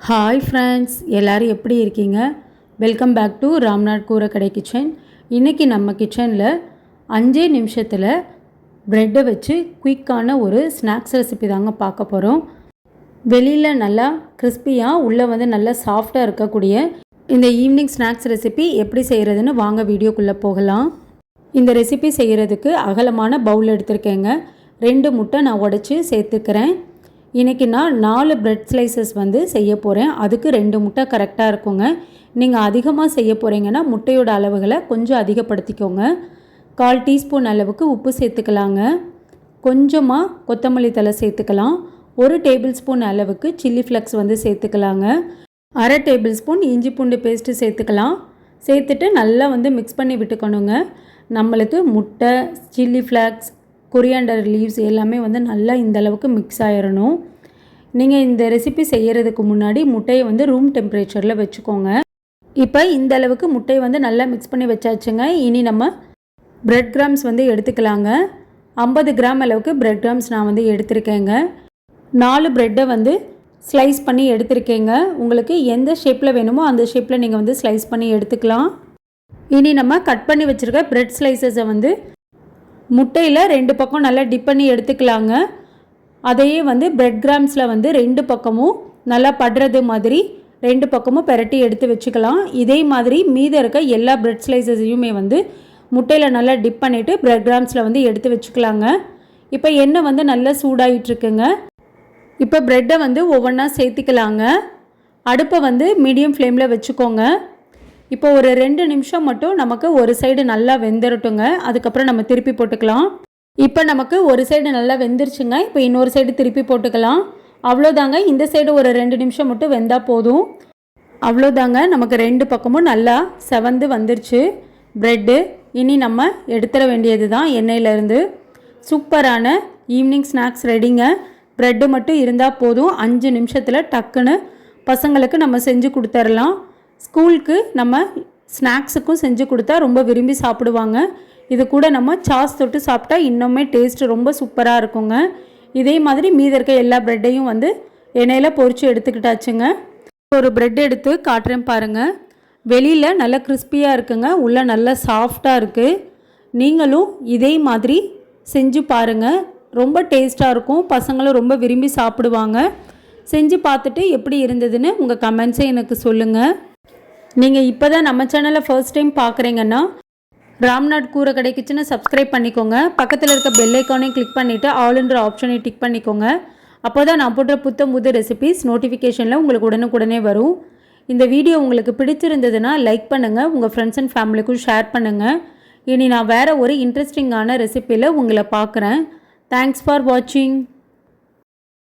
Hi friends, எல்லோரும் எப்படி இருக்கீங்க? Welcome back to Ramnath Koorakkadai kitchen. இன்றைக்கி நம்ம கிச்சனில் 5 நிமிஷத்தில் ப்ரெட்டை வச்சு குயிக்கான ஒரு ஸ்நாக்ஸ் ரெசிபி தாங்க பார்க்க போகிறோம். வெளியில் நல்லா கிறிஸ்பியாக உள்ளே நல்லா சாஃப்டாக இருக்கக்கூடிய இந்த ஈவினிங் ஸ்நாக்ஸ் ரெசிபி எப்படி செய்கிறதுன்னு வாங்க வீடியோக்குள்ளே போகலாம். இந்த ரெசிபி செய்கிறதுக்கு அகலமான பவுல் எடுத்திருக்கேங்க. 2 முட்டை நான் உடைச்சி சேர்த்துக்கிறேன். இன்றைக்கி நான் 4 பிரெட் ஸ்லைசஸ் செய்ய போகிறேன். அதுக்கு 2 முட்டை கரெக்டாக இருக்குங்க. நீங்கள் அதிகமாக செய்ய போகிறீங்கன்னா முட்டையோட அளவுகளை கொஞ்சம் அதிகப்படுத்திக்கோங்க. 1/4 டீஸ்பூன் அளவுக்கு உப்பு சேர்த்துக்கலாங்க. கொஞ்சமாக கொத்தமல்லி தழை சேர்த்துக்கலாம். 1 டேபிள் ஸ்பூன் அளவுக்கு சில்லி ஃப்ளக்ஸ் சேர்த்துக்கலாங்க. 1/2 டேபிள் ஸ்பூன் இஞ்சி பூண்டு பேஸ்ட்டு சேர்த்துக்கலாம். சேர்த்துட்டு நல்லா மிக்ஸ் பண்ணி விட்டுக்கணுங்க. நம்மளுக்கு முட்டை, சில்லி ஃப்ளக்ஸ், கொரியாண்டர் லீவ்ஸ் எல்லாமே நல்லா இந்தளவுக்கு மிக்ஸ் ஆகிடணும். நீங்கள் இந்த ரெசிபி செய்கிறதுக்கு முன்னாடி முட்டையை ரூம் டெம்பரேச்சரில் வச்சுக்கோங்க. இப்போ இந்த அளவுக்கு முட்டையை நல்லா மிக்ஸ் பண்ணி வச்சாச்சுங்க. இனி நம்ம பிரெட் கிராம்ஸ் எடுத்துக்கலாங்க. 50 கிராம் அளவுக்கு பிரெட் கிராம்ஸ் நான் எடுத்திருக்கேங்க. 4 ப்ரெட்டை ஸ்லைஸ் பண்ணி எடுத்திருக்கேங்க. உங்களுக்கு எந்த ஷேப்பில் வேணுமோ அந்த ஷேப்பில் நீங்கள் ஸ்லைஸ் பண்ணி எடுத்துக்கலாம். இனி நம்ம கட் பண்ணி வச்சுருக்க பிரெட் ஸ்லைசஸை முட்டையில் 2 பக்கம் நல்லா டிப் பண்ணி எடுத்துக்கலாங்க. அதையே பிரெட் கிராம்ஸில் 2 பக்கமும் நல்லா படுறது மாதிரி 2 பக்கமும் பெரட்டி எடுத்து வச்சுக்கலாம். இதே மாதிரி மீத இருக்க எல்லா பிரெட் ஸ்லைசஸையுமே முட்டையில் நல்லா டிப் பண்ணிவிட்டு பிரெட் கிராம்ஸில் எடுத்து வச்சுக்கலாங்க. இப்போ எண்ணெய் நல்லா சூடாகிட்டுருக்குங்க. இப்போ ப்ரெட்டை ஒவ்வொன்றா சேர்த்திக்கலாங்க. அடுப்பை மீடியம் ஃப்ளேமில் வச்சுக்கோங்க. இப்போ ஒரு 2 நிமிஷம் மட்டும் நமக்கு ஒரு சைடு நல்லா வெந்துரட்டுங்க. அதுக்கப்புறம் நம்ம திருப்பி போட்டுக்கலாம். இப்போ நமக்கு ஒரு சைடு நல்லா வெந்துருச்சுங்க. இப்போ இன்னொரு சைடு திருப்பி போட்டுக்கலாம். அவ்வளோதாங்க. இந்த சைடு ஒரு 2 நிமிஷம் மட்டும் வெந்தால் போதும். அவ்வளோதாங்க. நமக்கு 2 பக்கமும் நல்லா செவந்து வந்துருச்சு ப்ரெட்டு. இனி நம்ம எடுத்துட வேண்டியது தான் எண்ணெயிலேருந்து. சூப்பரான ஈவினிங் ஸ்நாக்ஸ் ரெடிங்க. ப்ரெட்டு மட்டும் இருந்தால் போதும். 5 நிமிஷத்தில் டக்குன்னு பசங்களுக்கு நம்ம செஞ்சு கொடுத்துர்லாம். ஸ்கூலுக்கு நம்ம ஸ்நாக்ஸுக்கும் செஞ்சு கொடுத்தா ரொம்ப விரும்பி சாப்பிடுவாங்க. இது கூட நம்ம சாஸ் தொட்டு சாப்பிட்டா இன்னுமே டேஸ்ட்டு ரொம்ப சூப்பராக இருக்குங்க. இதே மாதிரி மீதி இருக்க எல்லா ப்ரெட்டையும் எண்ணெயில் பொரித்து எடுத்துக்கிட்டாச்சுங்க. ஒரு ப்ரெட் எடுத்து காட்டுறேன் பாருங்கள். வெளியில் நல்லா கிறிஸ்பியாக இருக்குங்க. உள்ளே நல்லா சாஃப்டாக இருக்குது. நீங்களும் இதே மாதிரி செஞ்சு பாருங்கள். ரொம்ப டேஸ்ட்டாக இருக்கும். பசங்களும் ரொம்ப விரும்பி சாப்பிடுவாங்க. செஞ்சு பார்த்துட்டு எப்படி இருந்ததுன்னு உங்கள் கமெண்ட்ஸை எனக்கு சொல்லுங்கள். நீங்கள் இப்போ தான் நம்ம சேனலை ஃபர்ஸ்ட் டைம் பார்க்குறீங்கன்னா ராம்நாத் கூரக்கடை கிச்சனை சப்ஸ்கிரைப் பண்ணிக்கோங்க. பக்கத்தில் இருக்க பெல் ஐக்கானையும் கிளிக் பண்ணிவிட்டு ஆல்ன்ற ஆப்ஷனையும் டிக் பண்ணிக்கோங்க. அப்போ தான் நான் போடுற புது ரெசிபிஸ் நோட்டிஃபிகேஷனில் உங்களுக்கு உடனுக்குடனே வரும். இந்த வீடியோ உங்களுக்கு பிடிச்சிருந்ததுன்னா லைக் பண்ணுங்கள். உங்கள் ஃப்ரெண்ட்ஸ் அண்ட் ஃபேமிலிக்கும் ஷேர் பண்ணுங்கள். இனி நான் வேறு ஒரு இன்ட்ரெஸ்டிங்கான ரெசிபியில் உங்களை பார்க்குறேன். தேங்க்ஸ் ஃபார் வாட்சிங்.